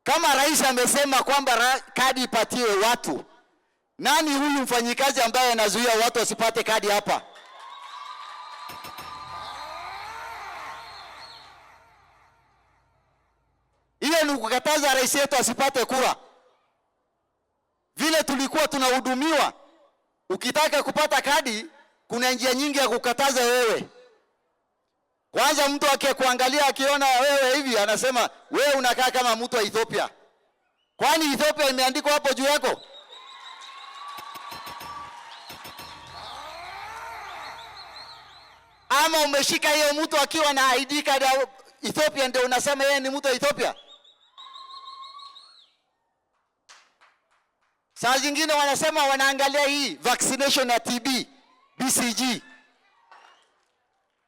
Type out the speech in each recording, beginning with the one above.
Kama rais amesema kwamba kadi ipatiwe watu, nani huyu mfanyikazi ambaye anazuia watu wasipate kadi hapa? Hiyo ni kukataza rais yetu asipate kura. Vile tulikuwa tunahudumiwa, ukitaka kupata kadi kuna njia nyingi ya kukataza wewe. Kwanza mtu akikuangalia akiona wewe hivi anasema wewe unakaa kama mtu wa Ethiopia. Kwani Ethiopia imeandikwa hapo juu yako? Ama umeshika hiyo mtu akiwa na ID card ya Ethiopia ndio unasema yeye ni mtu wa Ethiopia? Saa zingine wanasema wanaangalia hii vaccination ya TB, BCG.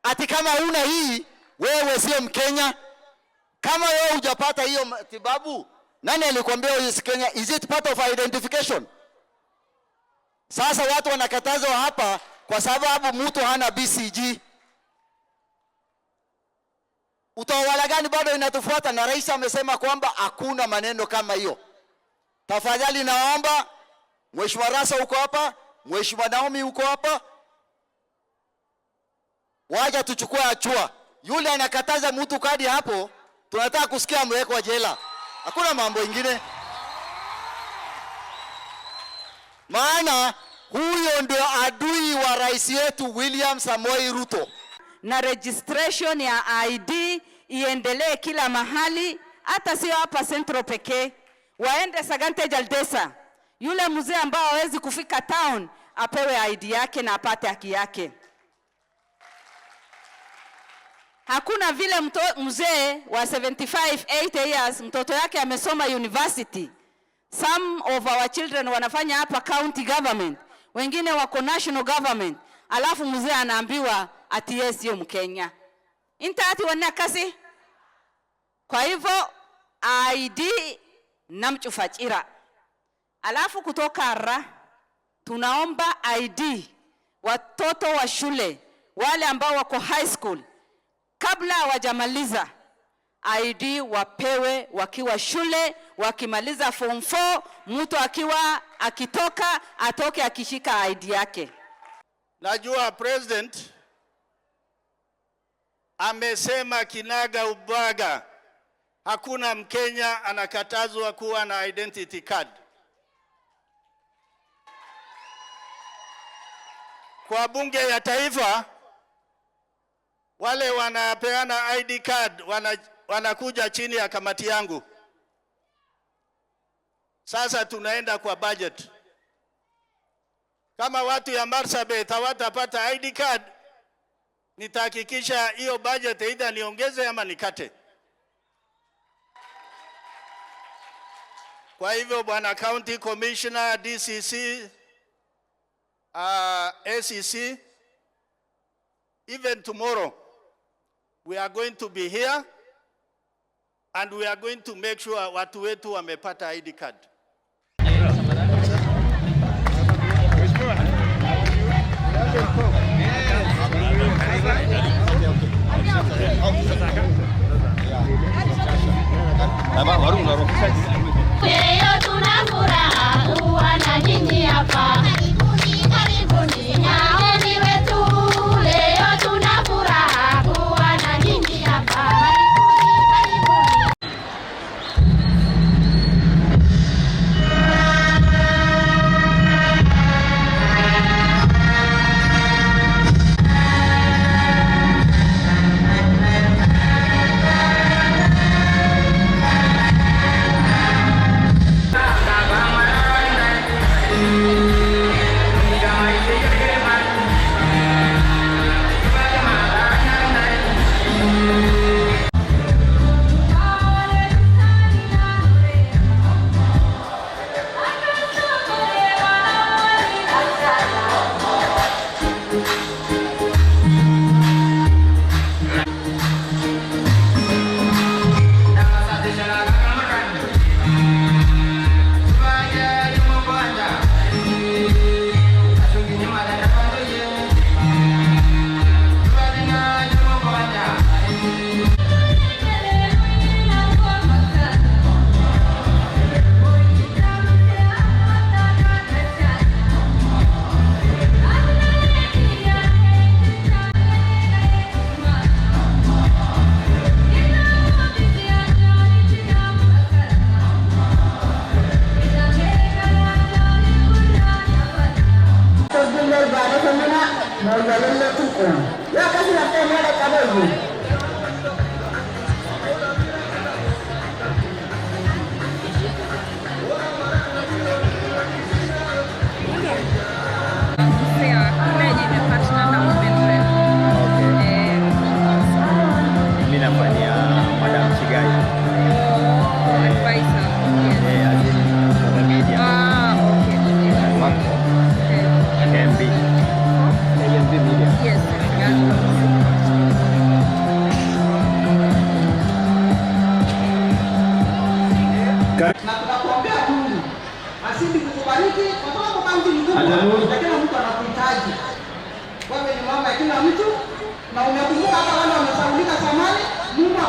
Ati kama una hii wewe sio Mkenya. Kama wewe hujapata hiyo matibabu, nani alikwambia wewe si Kenya? Is it part of identification? Sasa watu wanakatazwa hapa kwa sababu mtu hana BCG. Utawala gani bado inatufuata? Na rais amesema kwamba hakuna maneno kama hiyo. Tafadhali naomba, Mheshimiwa Rasa uko hapa, Mheshimiwa Naomi uko hapa, waje tuchukue hatua. Yule anakataza mtu kadi hapo, tunataka kusikia amewekwa jela. Hakuna mambo mengine. Maana huyo ndio adui wa rais yetu William Samoei Ruto. Na registration ya ID iendelee kila mahali, hata sio hapa Central pekee. Waende Sagante Jaldesa. Yule mzee ambao hawezi kufika town apewe ID yake na apate haki yake. Hakuna vile mzee wa 75-80 years mtoto yake amesoma university. Some of our children wanafanya hapa county government, wengine wako national government. Alafu mzee anaambiwa ati yeye sio Mkenya. Intati wanakasi. Kwa hivyo ID namchufachira. Alafu kutoka ra tunaomba ID watoto wa shule wale ambao wako high school kabla hawajamaliza ID wapewe wakiwa shule, wakimaliza form 4 mtu akiwa akitoka atoke akishika ID yake. Najua president amesema kinaga ubaga hakuna Mkenya anakatazwa kuwa na identity card. Kwa bunge ya taifa wale wanapeana ID card wanakuja chini ya kamati yangu. Sasa tunaenda kwa budget. Kama watu ya Marsabit hawatapata ID card, nitahakikisha hiyo budget either niongeze ama nikate. Kwa hivyo bwana county commissioner, DCC, ACC, even tomorrow we are going to be here and we are going to make sure watu wetu wamepata ID card. Leo tuna furaha kuwa na nyinyi hapa. Karibuni nyaoni wetu. Leo tuna furaha kuwa na nyinyi hapa. Karibuni. Na tunakuombea Mungu asidi kukubariki kwa sababu kazi ni kubwa, na kila mtu anakuhitaji. Wewe ni mama ya kila mtu na umekumbuka hata wale wamesaulika zamani. Mungu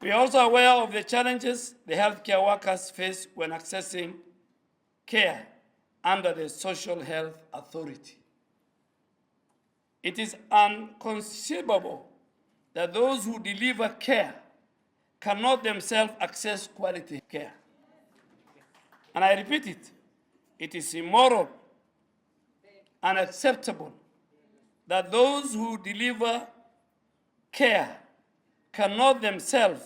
We are also aware of the challenges the healthcare workers face when accessing care under the Social Health Authority. It is inconceivable that those who deliver care cannot themselves access quality care. And I repeat it, it is immoral, unacceptable that those who deliver care cannot themselves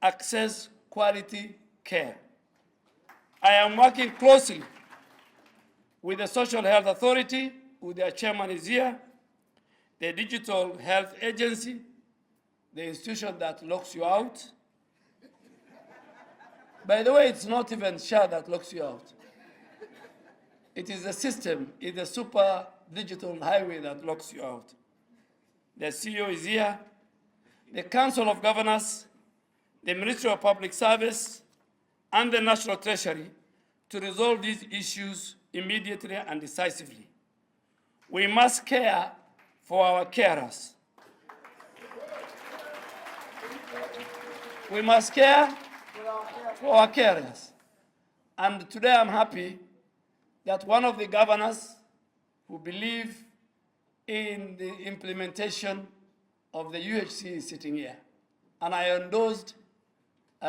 access quality care. I am working closely with the Social Health Authority, with their chairman is here, the Digital Health Agency, the institution that locks you out. By the way, it's not even SHA that locks you out. It is the system, it's the super digital highway that locks you out. The CEO is here, the Council of Governors, the Ministry of Public Service, and the National Treasury to resolve these issues immediately and decisively. We must care for our carers. We must care for our carers. And today I'm happy that one of the governors who believe in the implementation of the UHC is sitting here. And I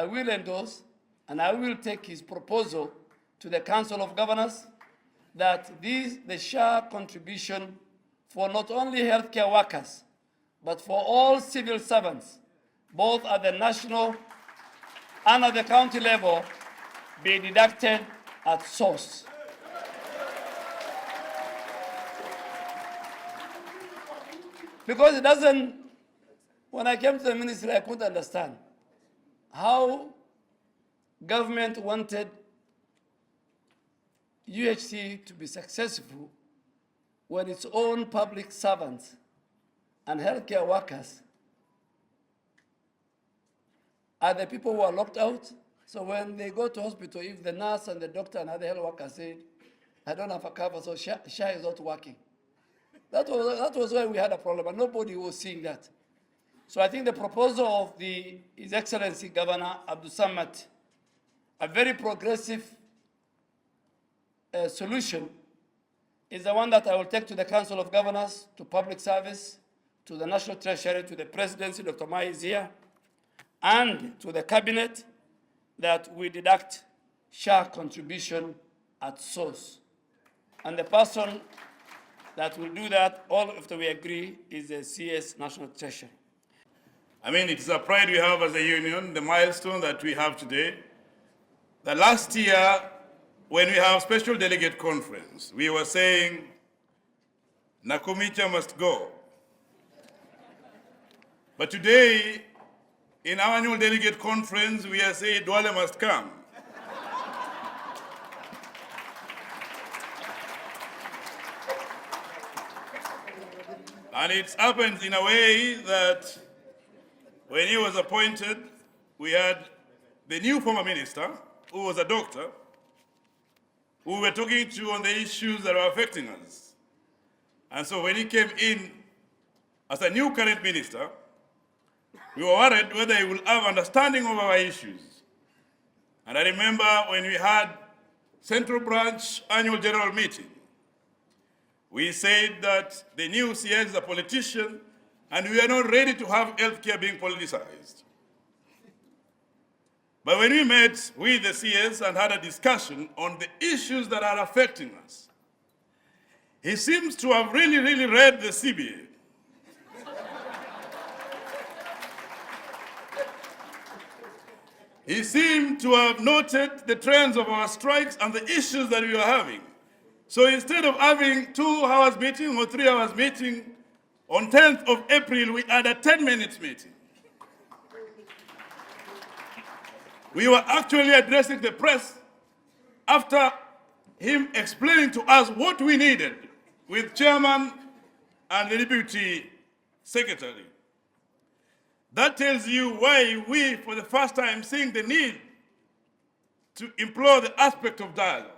will endorse, and I will take his proposal to the Council of Governors that the SHA contribution for not only healthcare workers, but for all civil servants, both at the national and at the county level, be deducted at source. Because it doesn't, when I came to the ministry, I couldn't understand how government wanted UHC to be successful when its own public servants and healthcare workers are the people who are locked out. So when they go to hospital, if the nurse and the doctor and other health workers said, I don't have a cover, so SHA is not working. That was why we had a problem, and nobody was seeing that. So I think the proposal of His Excellency Governor Abdul Samad, a very progressive solution, is the one that I will take to the Council of Governors, to Public Service, to the National Treasury, to the Presidency, Dr. Mai is here, and to the Cabinet, that we deduct SHA contribution at source. And the person that will do that, all after we agree, is the CS National Treasury. I mean, it's a pride we have as a union, the milestone that we have today. The last year, when we have special delegate conference, we were saying, Nakumicha must go. But today, in our annual delegate conference, we are saying Dwale must come. And it happens in a way that when he was appointed, we had the new former minister, who was a doctor, who we were talking to on the issues that are affecting us. And so when he came in as a new current minister, we were worried whether he will have understanding of our issues. And I remember when we had Central Branch annual general meeting, We said that the new CS is a politician and we are not ready to have healthcare being politicized. But when we met with the CS and had a discussion on the issues that are affecting us, he seems to have really read the CBA. He seemed to have noted the trends of our strikes and the issues that we are having. So instead of having 2 hours meeting or 3 hours meeting, on 10th of April, we had a 10-minute meeting. We were actually addressing the press after him explaining to us what we needed with chairman and the deputy secretary. That tells you why we, for the first time, seeing the need to employ the aspect of dialogue.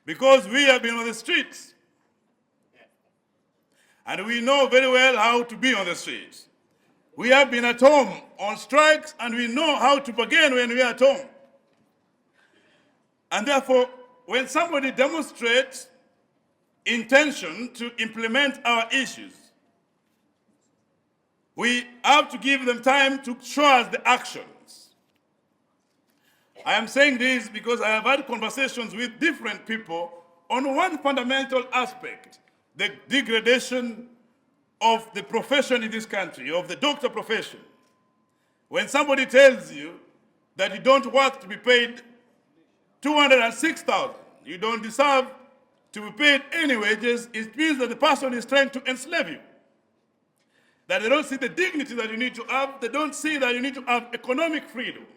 Because we have been on the streets. And we know very well how to be on the streets. We have been at home on strikes, and we know how to bargain when we are at home. And therefore, when somebody demonstrates intention to implement our issues, we have to give them time to show us the actions. I am saying this because I have had conversations with different people on one fundamental aspect, the degradation of the profession in this country, of the doctor profession. When somebody tells you that you don't work to be paid 206,000, you don't deserve to be paid any wages, it means that the person is trying to enslave you. That they don't see the dignity that you need to have, they don't see that you need to have economic freedom.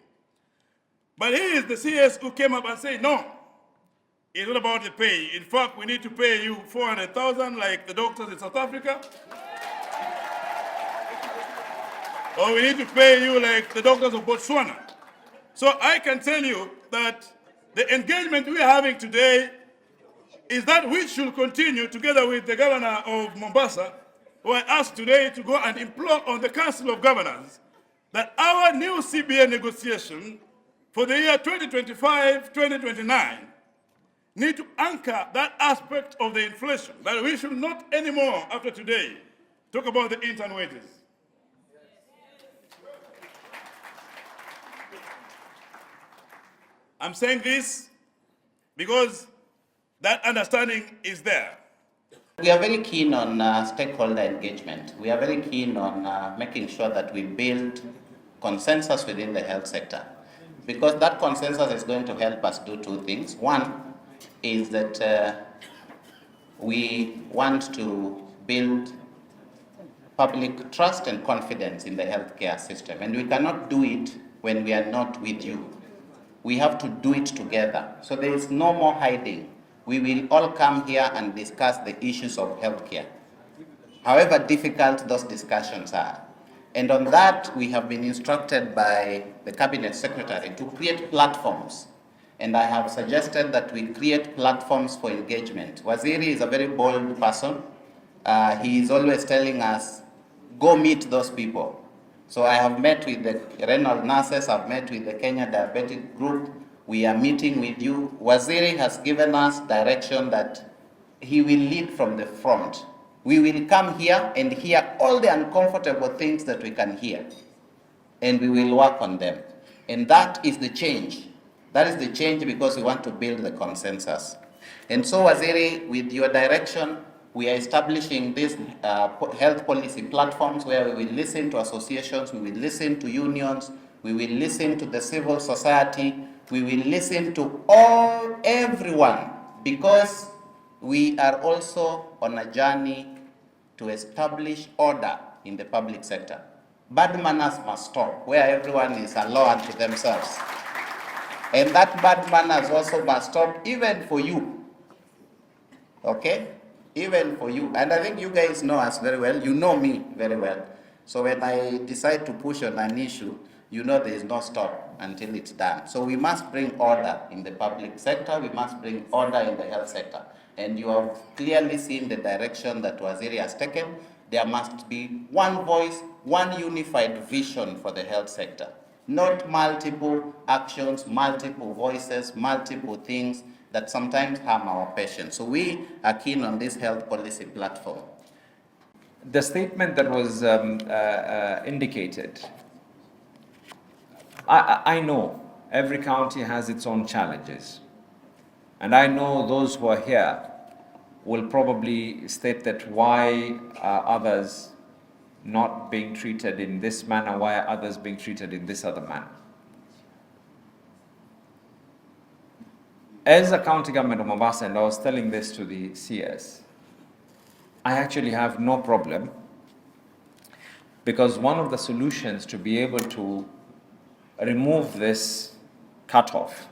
But he is the CS who came up and said, no, it's not about the pay. In fact, we need to pay you 400,000 like the doctors in South Africa. Or we need to pay you like the doctors of Botswana. So I can tell you that the engagement we are having today is that we should continue together with the governor of Mombasa, who I asked today to go and implore on the Council of Governors that our new CBA negotiation for the year 2025-2029 need to anchor that aspect of the inflation, that we should not anymore, after today, talk about the intern wages. I'm saying this because that understanding is there. We are very keen on stakeholder engagement. We are very keen on making sure that we build consensus within the health sector, because that consensus is going to help us do 2 things. One is that we want to build public trust and confidence in the healthcare system, and we cannot do it when we are not with you. We have to do it together. So there is no more hiding. We will all come here and discuss the issues of healthcare, however difficult those discussions are. And on that, we have been instructed by the Cabinet Secretary to create platforms. And I have suggested that we create platforms for engagement. Waziri is a very bold person. He is always telling us, go meet those people. So I have met with the renal nurses, I've met with the Kenya Diabetic Group. We are meeting with you. Waziri has given us direction that he will lead from the front. We will come here and hear all the uncomfortable things that we can hear, and we will work on them. And that is the change. That is the change, because we want to build the consensus. And so, Waziri, with your direction, we are establishing these health policy platforms where we will listen to associations, we will listen to unions, we will listen to the civil society, we will listen to everyone, because we are also on a journey to establish order in the public sector. Bad manners must stop, where everyone is a law unto themselves. And that bad manners also must stop, even for you. Okay? Even for you. And I think you guys know us very well. You know me very well. So when I decide to push on an issue, you know there is no stop until it's done. So we must bring order in the public sector. We must bring order in the health sector. And you have clearly seen the direction that Waziri has taken. There must be one voice, one unified vision for the health sector. Not multiple actions, multiple voices, multiple things. that sometimes harm our patients. So we are keen on this health policy platform. The statement that was indicated, I know every county has its own challenges. And I know those who are here will probably state that why are others not being treated in this manner, why are others being treated in this other manner. As a county government of Mombasa, and I was telling this to the CS, I actually have no problem, because one of the solutions to be able to remove this cutoff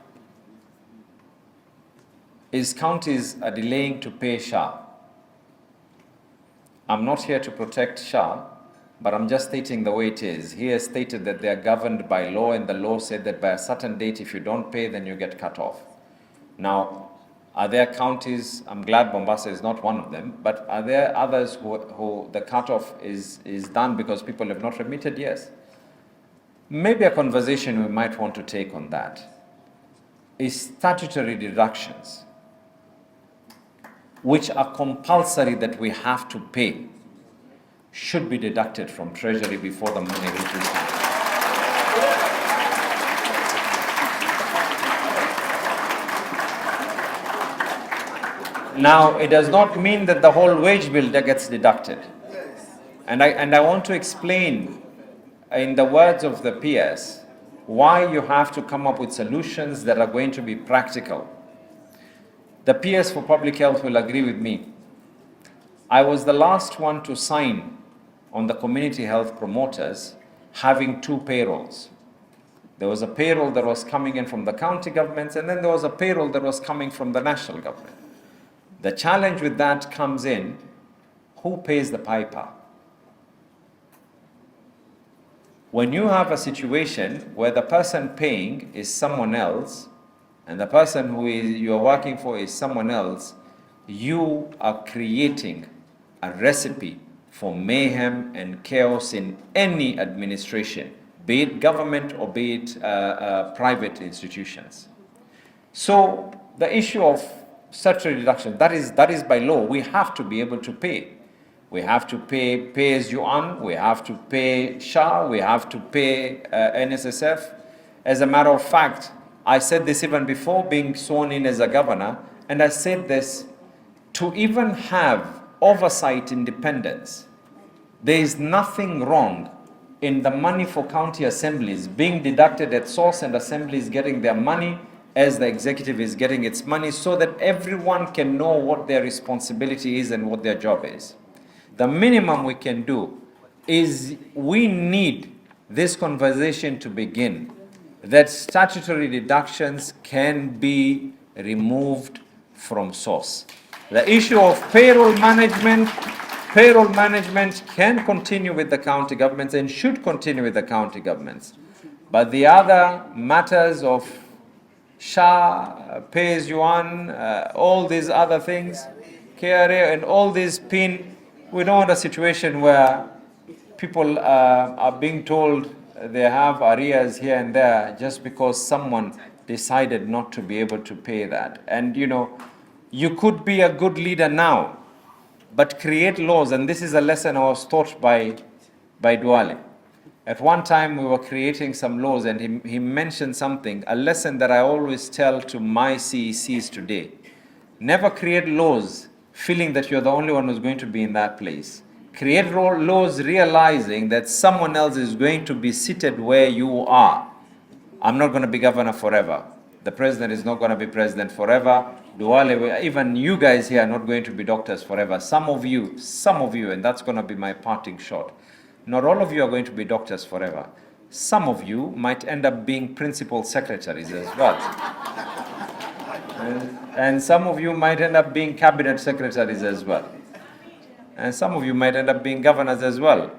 is counties are delaying to pay SHA. I'm not here to protect SHA, but I'm just stating the way it is. He has stated that they are governed by law, and the law said that by a certain date, if you don't pay, then you get cut off. Now, are there counties, I'm glad Mombasa is not one of them, but are there others who the cutoff is done because people have not remitted? Yes. Maybe a conversation we might want to take on that is statutory deductions, which are compulsory that we have to pay, should be deducted from Treasury before the money reaches us. Now, it does not mean that the whole wage bill that gets deducted. And I want to explain, in the words of the PS, why you have to come up with solutions that are going to be practical. The PS for Public Health will agree with me. I was the last one to sign on the community health promoters having two payrolls. There was a payroll that was coming in from the county governments, and then there was a payroll that was coming from the national government. The challenge with that comes in, who pays the piper? When you have a situation where the person paying is someone else, and the person who you are working for is someone else, you are creating a recipe for mayhem and chaos in any administration, be it government or be it private institutions. So the issue of statutory deduction, that is by law. We have to be able to pay. We have to pay as you earn, we have to pay SHA, we have to pay NSSF. As a matter of fact, I said this even before being sworn in as a governor, and I said this, to even have oversight independence, there is nothing wrong in the money for county assemblies being deducted at source and assemblies getting their money as the executive is getting its money, so that everyone can know what their responsibility is and what their job is. The minimum we can do is we need this conversation to begin, that statutory deductions can be removed from source. The issue of payroll management can continue with the county governments and should continue with the county governments. But the other matters of SHA, pay as you earn, all these other things, KRA and all these PIN, we don't want a situation where people are being told they have arrears here and there just because someone decided not to be able to pay that. And you know, you could be a good leader now, but create laws, and this is a lesson I was taught by Duale. At one time we were creating some laws, and he mentioned something, a lesson that I always tell to my CECs today. Never create laws feeling that you're the only one who's going to be in that place. Create laws realizing that someone else is going to be seated where you are. I'm not going to be governor forever. The president is not going to be president forever. Duale, even you guys here are not going to be doctors forever. Some of you, and that's going to be my parting shot. Not all of you are going to be doctors forever. Some of you might end up being principal secretaries as well. And some of you might end up being cabinet secretaries as well. And some of you might end up being governors as well.